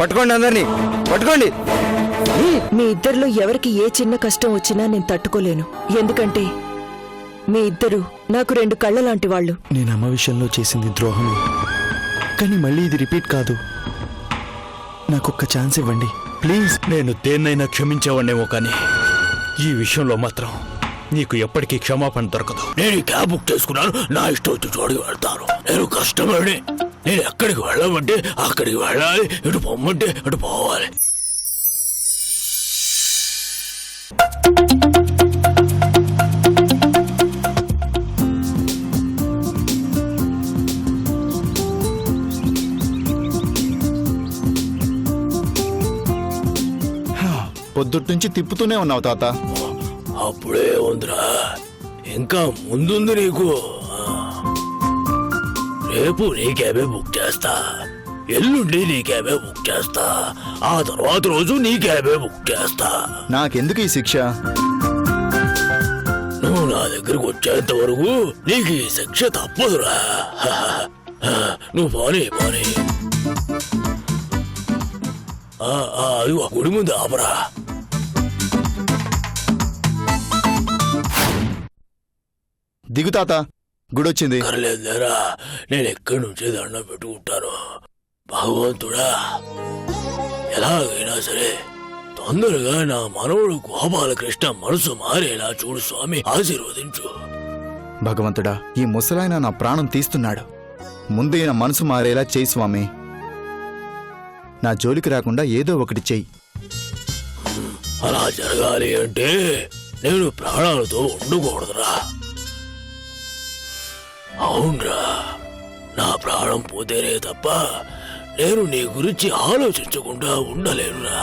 పట్టుకోండి, అందరినీ పట్టుకోండి. మీ ఇద్దరిలో ఎవరికి ఏ చిన్న కష్టం వచ్చినా నేను తట్టుకోలేను. ఎందుకంటే మీ ఇద్దరు నాకు రెండు కళ్ళ లాంటి వాళ్ళు. నేను అమ్మ విషయంలో చేసింది ద్రోహం, కానీ మళ్ళీ ఇది రిపీట్ కాదు. నాకొక్క ఛాన్స్ ఇవ్వండి ప్లీజ్. నేను దేన్నైనా క్షమించేవాడినేమో, కానీ ఈ విషయంలో మాత్రం నీకు ఎప్పటికీ క్షమాపణ దొరకదు. నేను ఈ క్యాబ్ బుక్ చేసుకున్నాను, నా ఇష్టం వచ్చి చోటుకి వెళ్తాను. నేను కష్టపడి నేను ఎక్కడికి వెళ్ళమంటే అక్కడికి వెళ్ళాలి, ఇటు పొమ్మంటే అటు పోవాలి. పొద్దుట్నుంచి తిప్పుతూనే ఉన్నావు తాత. అప్పుడే ఉందిరా, ఇంకా ముందుంది నీకు. రేపు నీ క్యాబే బుక్ చేస్తా, ఎల్లుండి నీ క్యాబే బుక్ చేస్తా, ఆ తర్వాత రోజు నీ క్యాబే బుక్ చేస్తా. నాకెందుకు ఈ శిక్ష? నువ్వు నా దగ్గరకు వచ్చేంత వరకు నీకు ఈ శిక్ష తప్పదురా. నువ్వు పోనీ పోనీ. అది గుడి ముందు ఆపరా. దిగు తాత, గుడొచ్చింది. కర్లేదురా, నేను ఎక్కడి నుంచి దండం పెట్టుకుంటాను. భగవంతుడా, ఎలాగైనా సరే తొందరగా నా మనవడు గోపాలకృష్ణ మనసు మారేలా చూడు స్వామి, ఆశీర్వదించు. భగవంతుడా, ఈ ముసలాయన నా ప్రాణం తీస్తున్నాడు. ముందు ఈయన మనసు మారేలా చేయి స్వామి. నా జోలికి రాకుండా ఏదో ఒకటి చెయ్యి. అలా జరగాలి అంటే నేను ప్రాణాలతో ఉండకూడదురా. అవునరా, నా ప్రాణం పోతేనే తప్ప నేను నీ గురించి ఆలోచించకుండా ఉండలేనురా.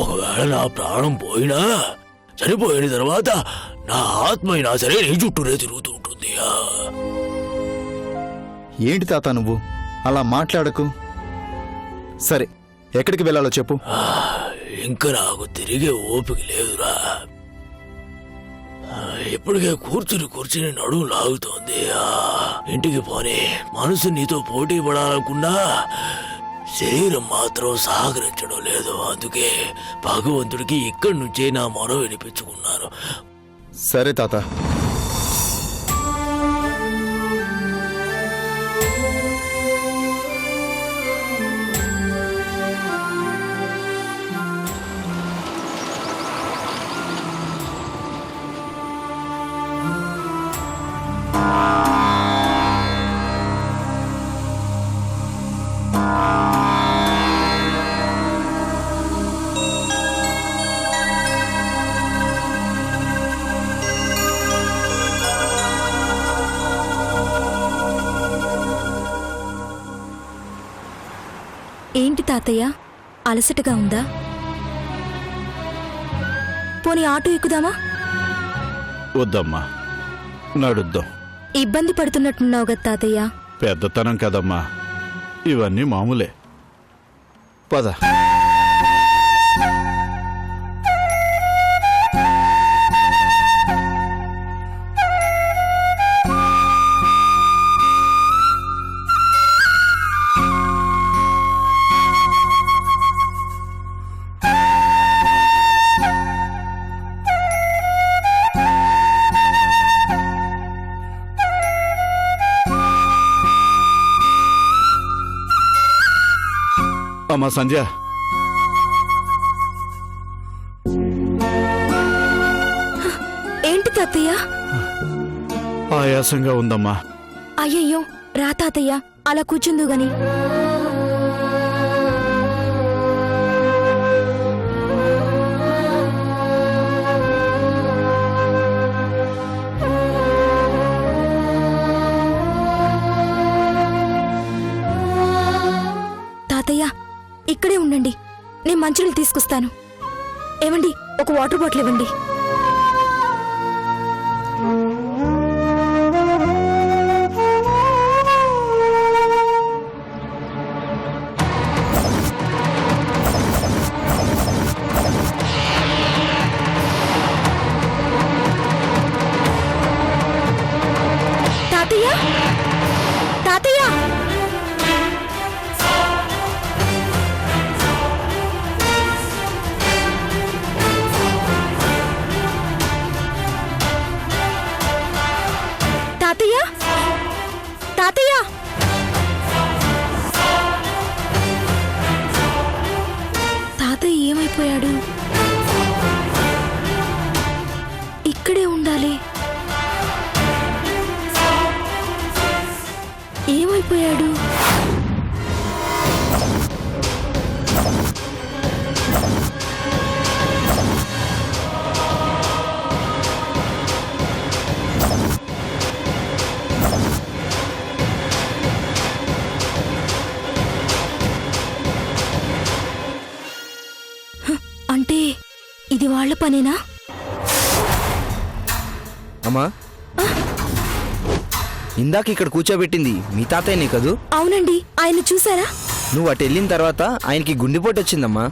ఒకవేళ నా ప్రాణం పోయినా, చనిపోయిన తర్వాత నా ఆత్మ అయినా సరే నీ చుట్టూనే తిరుగుతూ ఉంటుంది. ఏంటి తాత నువ్వు అలా మాట్లాడకు. సరే, ఎక్కడికి వెళ్ళాలో చెప్పు. ఇంకా నాకు తిరిగే ఓపిక లేదురా. ఇప్పటికే కూర్చుని నడుము లాగుతోంది. ఇంటికి పోనీ. మనసు నీతో పోటీ పడాలనుకున్నా శరీరం మాత్రం సహకరించడం లేదు. అందుకే భగవంతుడికి ఇక్కడి నుంచే నా మొర వినిపించుకున్నాను. సరే తాత. ఏంటి తాతయ్య, అలసటగా ఉందా? పోనీ ఆటో ఎక్కుదామా? వద్దమ్మా, నడుద్దాం. ఇబ్బంది పడుతున్నట్టున్నావు కదా తాతయ్య. పెద్దతనం కదమ్మా, ఇవన్నీ మామూలే. పద. అమ్మా సంధ్య, ఏంటి తాతయ్య? ఆయాసంగా ఉందమ్మా. అయ్యయ్యో, రా తాతయ్య, అలా కూర్చుందు గాని. తాతయ్య, ఇక్కడే ఉండండి, నేను మంచినీళ్ళు తీసుకొస్తాను. ఏమండి, ఒక వాటర్ బాటిల్ ఇవ్వండి. తాతయ్య, తాతయ్య, ఏమైపోయాడు? ఇక్కడే ఉండాలి. ఏమైపోయాడు? అంటే ఇది వాళ్ళ పనేనా? అమ్మా, ఇందాక ఇక్కడ కూర్చోబెట్టింది మీ తాతయ్యనే కదూ? అవునండి. ఆయన చూసారా? నువ్వు అటు వెళ్ళిన తర్వాత ఆయనకి గుండెపోటు వచ్చిందమ్మా.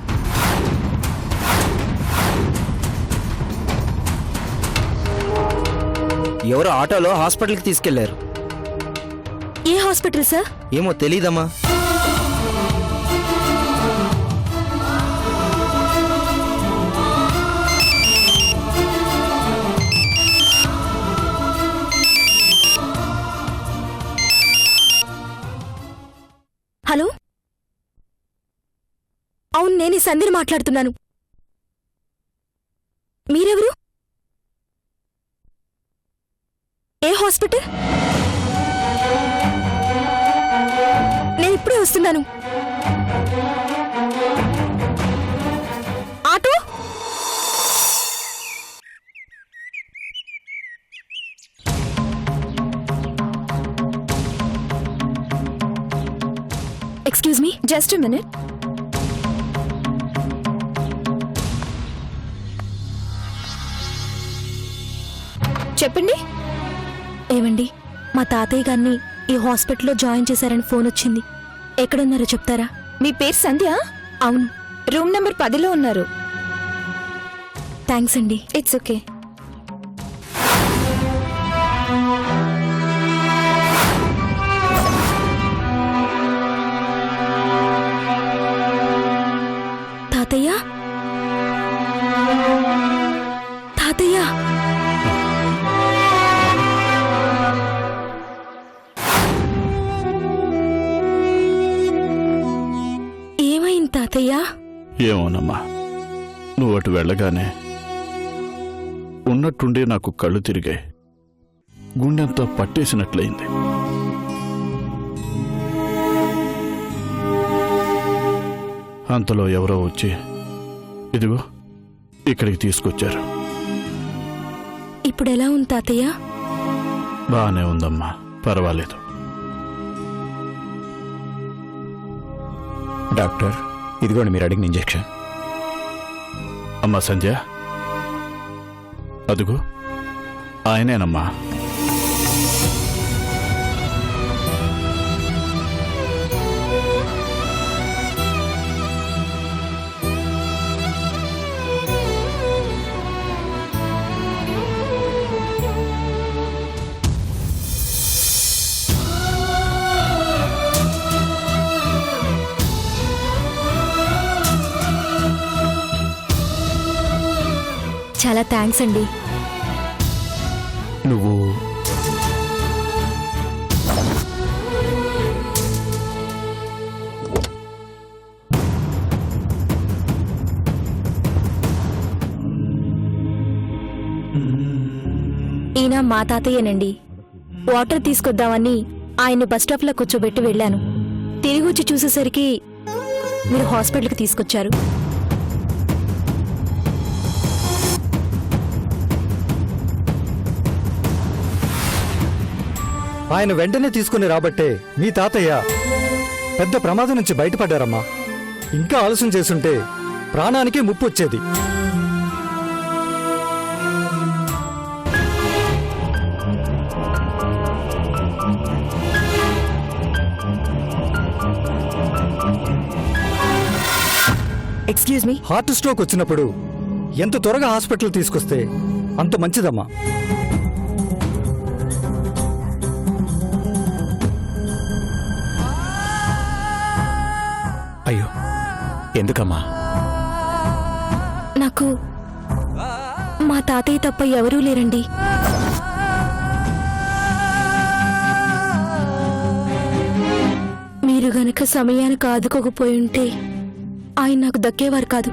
ఎవరో ఆటోలో హాస్పిటల్కి తీసుకెళ్లారు. ఏ హాస్పిటల్ సార్? ఏమో తెలీదమ్మా. హలో, అవును, నేను సంధ్యని మాట్లాడుతున్నాను. మీరెవరు? ఏ హాస్పిటల్? నేను ఇప్పుడే వస్తున్నాను. Auto? Excuse me, just minute. చెప్పండి. ఏమండి, మా తాతయ్య గారిని ఈ హాస్పిటల్లో జాయిన్ చేశారని ఫోన్ వచ్చింది. ఎక్కడున్నారో చెప్తారా? మీ పేరు సంధ్య? అవును. రూమ్ నెంబర్ 10లో ఉన్నారు. థ్యాంక్స్ అండి. It's okay. తాతయ్య, తాతయ్య, ఏమైంది తాతయ్య? ఏమోనమ్మా, నువ్వు అటు వెళ్ళగానే ఉన్నట్టుండే నాకు కళ్ళు తిరిగాయి. గుండెంతా పట్టేసినట్లయింది. అంతలో ఎవరో వచ్చి ఇదిగో ఇక్కడికి తీసుకొచ్చారు. ఇప్పుడు ఎలా ఉంది తాతయ్య? బానే ఉందమ్మా, పర్వాలేదు. డాక్టర్, ఇదిగోండి మీరు అడిగిన ఇంజెక్షన్. అమ్మా సంధ్య, అదుగో ఆయనేనమ్మా. చాలా థ్యాంక్స్ అండి. నువ్వు ఈయన మా తాతయ్యనండి. వాటర్ తీసుకొద్దామని ఆయన్ని బస్టాప్లో కూర్చోబెట్టి వెళ్ళాను. తిరిగి వచ్చి చూసేసరికి మీరు హాస్పిటల్కి తీసుకొచ్చారు. ఆయన వెంటనే తీసుకుని రాబట్టే మీ తాతయ్య పెద్ద ప్రమాదం నుంచి బయటపడ్డారమ్మా. ఇంకా ఆలస్యం చేసుంటే ప్రాణానికి ముప్పు వచ్చేది. ఎక్స్క్యూజ్ మీ, హార్ట్ స్ట్రోక్ వచ్చినప్పుడు ఎంత త్వరగా హాస్పిటల్ తీసుకొస్తే అంత మంచిదమ్మా. అయ్యో, ఎందుకమ్మా? నాకు మా తాతయ్య తప్ప ఎవరూ లేరండి. మీరు గనక సమయానికి ఆదుకోకపోయి ఉంటే ఆయన నాకు దక్కేవారు కాదు.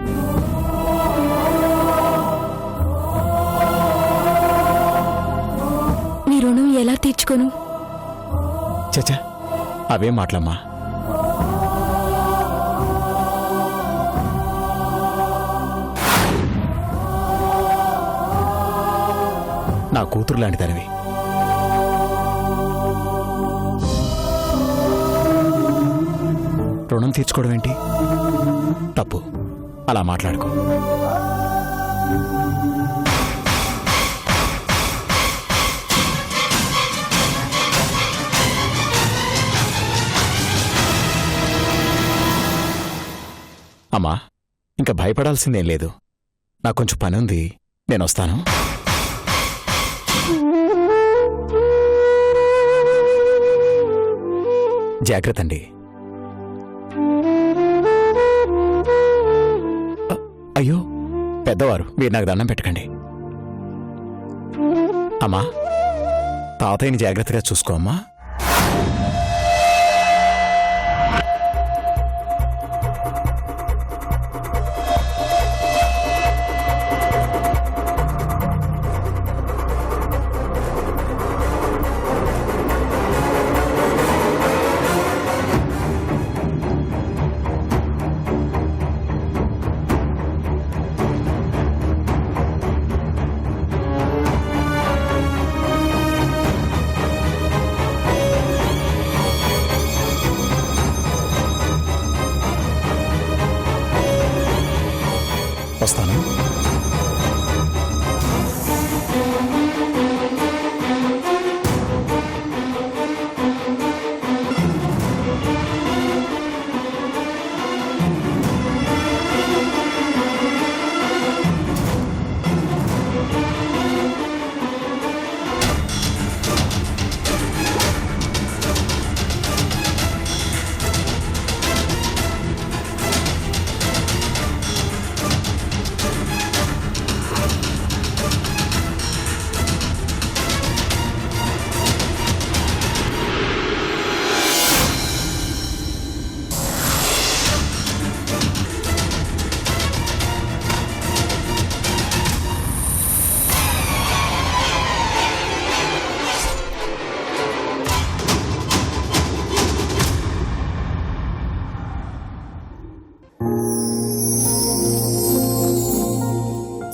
రుణం ఎలా తీర్చుకోను? చచా అవే మాటలమ్మా. నా కూతురు లాంటి తనవి. రుణం తీర్చుకోవడం ఏంటి? తప్పు. అలా మాట్లాడుకో. అమ్మా, ఇంకా భయపడాల్సిందేం లేదు. నాకు కొంచెం పని ఉంది, నేను వస్తాను. జాగ్రత్త అండి. అయ్యో పెద్దవారు, మీరు నాకు దండం పెట్టకండి. అమ్మా, తాతయ్యని జాగ్రత్తగా చూసుకో అమ్మా. వస్తాను.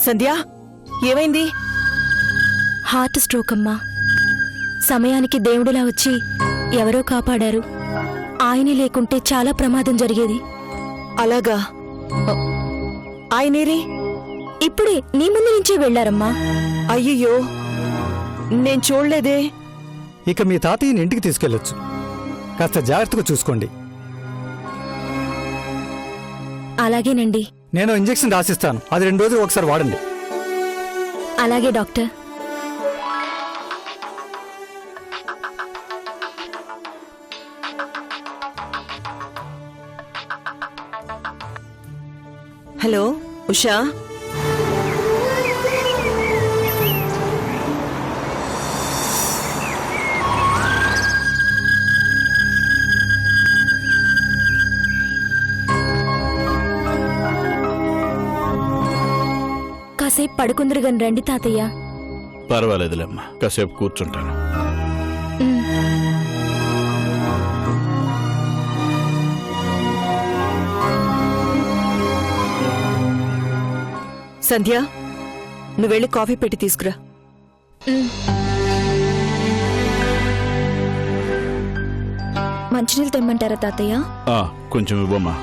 సంధ్య, ఏమైంది? హార్ట్ స్ట్రోక్ అమ్మా. సమయానికి దేవుడిలా వచ్చి ఎవరో కాపాడారు. ఆయనే లేకుంటే చాలా ప్రమాదం జరిగేది. అలాగా? ఆయనేరి? ఇప్పుడే నీ ముందు నుంచే వెళ్లారమ్మా. అయ్యయ్యో, నేను చూడలేదే. ఇక మీ తాతయ్యని ఇంటికి తీసుకెళ్లొచ్చు. కాస్త జాగ్రత్తగా చూసుకోండి. అలాగేనండి. నేను ఇంజెక్షన్ రాసిస్తాను, అది 2 రోజులు ఒకసారి వాడండి. అలాగే డాక్టర్. హలో ఉషా, కాసేపు పడుకుందరుగాని రండి తాతయ్య. పర్వాలేదులేమ్మా, కాసేపు కూర్చుంటాను. సంధ్య, నువ్వు వెళ్ళి కాఫీ పెట్టి తీసుకురా. మంచినీళ్ళు తెమ్మంటారా తాతయ్య? కొంచెం ఇవ్వమ్మా.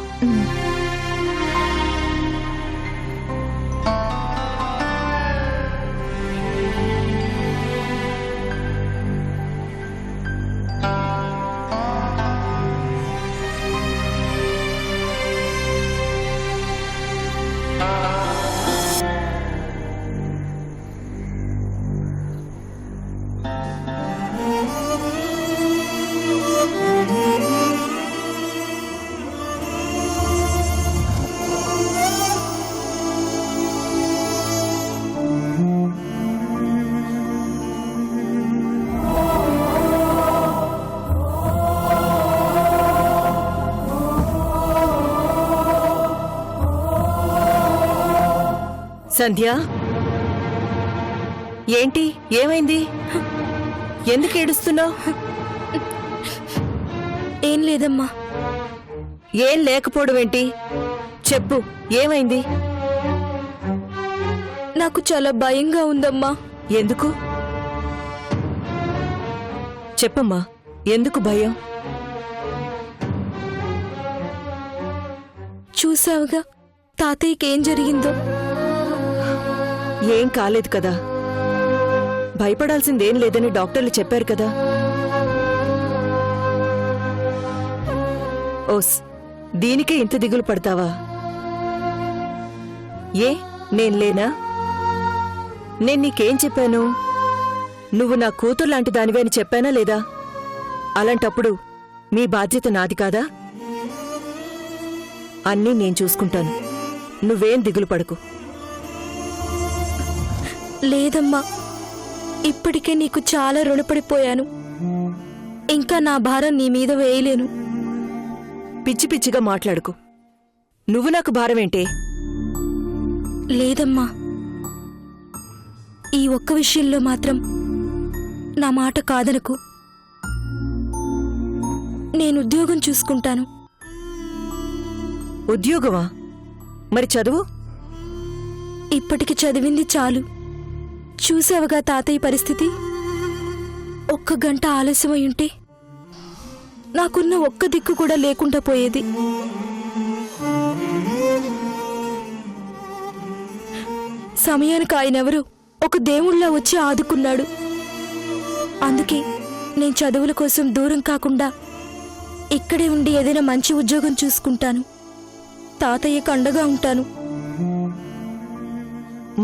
సంధ్య, ఏంటి, ఏమైంది? ఎందుకు ఏడుస్తున్నావు? ఏం లేదమ్మా. ఏం లేకపోవడం ఏంటి? చెప్పు, ఏమైంది? నాకు చాలా భయంగా ఉందమ్మా. ఎందుకు? చెప్పమ్మా, ఎందుకు భయం? చూసావుగా తాతయ్యకి ఏం జరిగిందో. ఏం కాలేదు కదా, భయపడాల్సిందేం లేదని డాక్టర్లు చెప్పారు కదా. ఓస్, దీనికే ఇంత దిగులు పడతావా? ఏ, నేను లేనా? నేను నీకేం చెప్పాను? నువ్వు నా కూతురు లాంటి దానివే అని చెప్పానా లేదా? అలాంటప్పుడు మీ బాధ్యత నాది కాదా? అన్నీ నేను చూసుకుంటాను, నువ్వేం దిగులు పడకు. లేదమ్మా, ఇప్పటికే నీకు చాలా రుణపడిపోయాను. ఇంకా నా భారం నీ మీద వేయలేను. పిచ్చి పిచ్చిగా మాట్లాడుకు. నువ్వు నాకు భారమేంటే? లేదమ్మా, ఈ ఒక్క విషయంలో మాత్రం నా మాట కాదనకు. నేను ఉద్యోగం చూసుకుంటాను. ఉద్యోగమా? మరి చదువు? ఇప్పటికి చదివింది చాలు. చూసావుగా తాతయ్య పరిస్థితి. ఒక్క గంట ఆలస్యమై ఉంటే నాకున్న ఒక్క దిక్కు కూడా లేకుండా పోయేది. సమయానికి ఆయనెవరు ఒక దేవుళ్లా వచ్చి ఆదుకున్నాడు. అందుకే నేను చదువుల కోసం దూరం కాకుండా ఇక్కడే ఉండి ఏదైనా మంచి ఉద్యోగం చూసుకుంటాను. తాతయ్యకు అండగా ఉంటాను.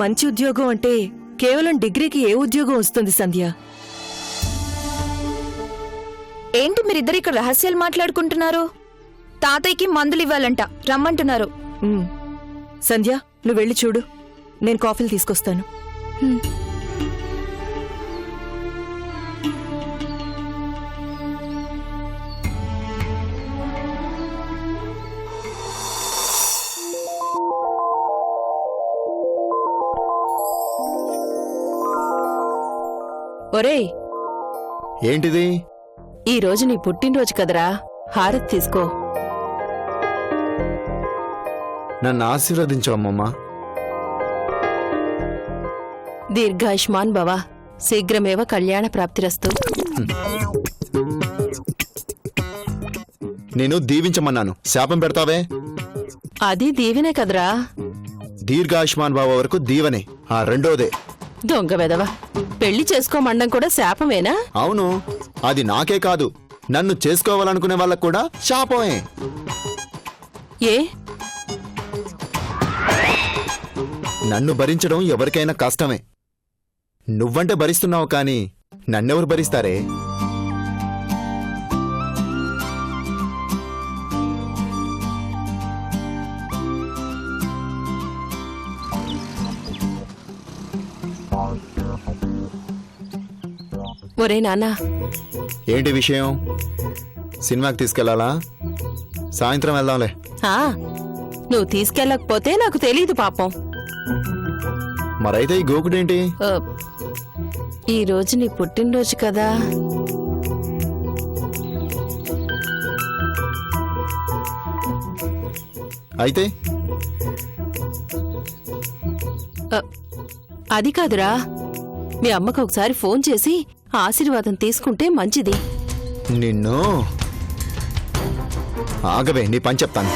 మంచి ఉద్యోగం అంటే కేవలం డిగ్రీకి ఏ ఉద్యోగం వస్తుంది సంధ్య? ఏంటి మీరిద్దరు ఇక్కడ రహస్యాలు మాట్లాడుకుంటున్నారు? తాతయ్యకి మందులు ఇవ్వాలంట, రమ్మంటున్నారు. సంధ్య, నువ్వు వెళ్ళి చూడు, నేను కాఫీలు తీసుకొస్తాను. ఒరేయ్, ఏంటిది? ఈ రోజు నీ పుట్టినరోజు కదరా, హారతి తీసుకో. నన్ను ఆశీర్వదించమ్మమ్మా. దీర్ఘాయుష్మాన్ భవ, శీఘ్రమేవ కళ్యాణ ప్రాప్తిరస్తు. నేను దీవించమన్నాను, శాపం పెడతావే? అది దీవెనే కదరా. దీర్ఘాయుష్మాన్ బాబా వరకు దీవనే, ఆ రెండోదే. దొంగ వెదవ, పెళ్లి చేసుకోమండం కూడా శాపమేనా? అవును, అది నాకే కాదు, నన్ను చేసుకోవాలనుకునే వాళ్ళకు కూడా శాపమే. ఏ? నన్ను భరించడం ఎవరికైనా కష్టమే. నువ్వంటే భరిస్తున్నావు కానీ నన్నెవరు భరిస్తారే? ఒరే నాన్నా, ఏంటి విషయం? సినిమాకి తీసుకెళ్లాలా? సాయంత్రం వెళ్దాంలే. నువ్వు తీసుకెళ్ళకపోతే నాకు తెలీదు పాపం. మరైతే ఈ గోకుడేంటి? ఈ రోజు నీ పుట్టినరోజు కదా. అయితే అది కాదురా, మీ అమ్మకు ఒకసారి ఫోన్ చేసి ఆశీర్వాదం తీసుకుంటే మంచిది. నిన్ను ఆగవే, నీ పని చెప్తాను.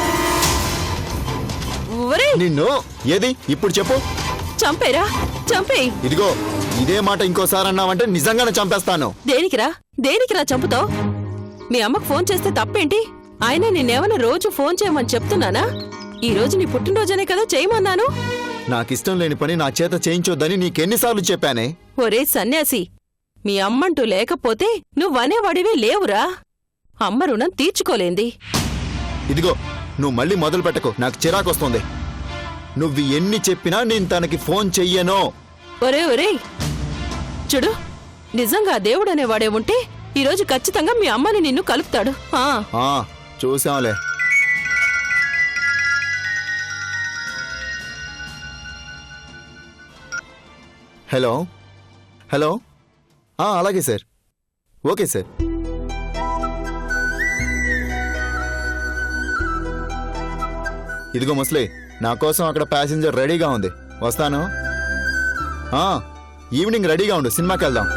నిన్ను ఏది ఇప్పుడు చెప్పు. చంపేరా, చంపేయ్. ఇదిగో, ఇదే మాట ఇంకోసారి అన్నావంటే నిజంగానే చంపేస్తాను. దేనికిరా చంపుతావు? మీ అమ్మకు ఫోన్ చేస్తే తప్పేంటి? ఆయన నిన్నేమన్నా రోజు ఫోన్ చేయమని చెప్తున్నానా? ఈ రోజు నీ పుట్టినరోజనే కదా చేయమన్నాను. నాకిష్టం లేని పని నా చేత చేయించొద్దని నీకెన్నిసార్లు చెప్పానే? ఒరే సన్యాసి, మీ అమ్మంటూ లేకపోతే నువ్వనేవాడివే లేవురా. అమ్మ రుణం తీర్చుకోలేంది. ఇదిగో, నువ్వు మళ్ళీ మొదలు పెట్టకు, నాకు చిరాకొస్తుంది. నువ్వు ఎన్ని చెప్పినా నేను తనకి ఫోన్ చెయ్యను. ఒరే చూడు, నిజంగా దేవుడనేవాడే ఉంటే ఈరోజు ఖచ్చితంగా మీ అమ్మని నిన్ను కలుపుతాడు. చూసాంలే. హలో, అలాగే సార్. Okay sir. ఇదిగో ముసలి, నా కోసం అక్కడ ప్యాసింజర్ రెడీగా ఉంది, వస్తాను. ఈవినింగ్ రెడీగా ఉండు, సినిమాకి వెళ్దాం.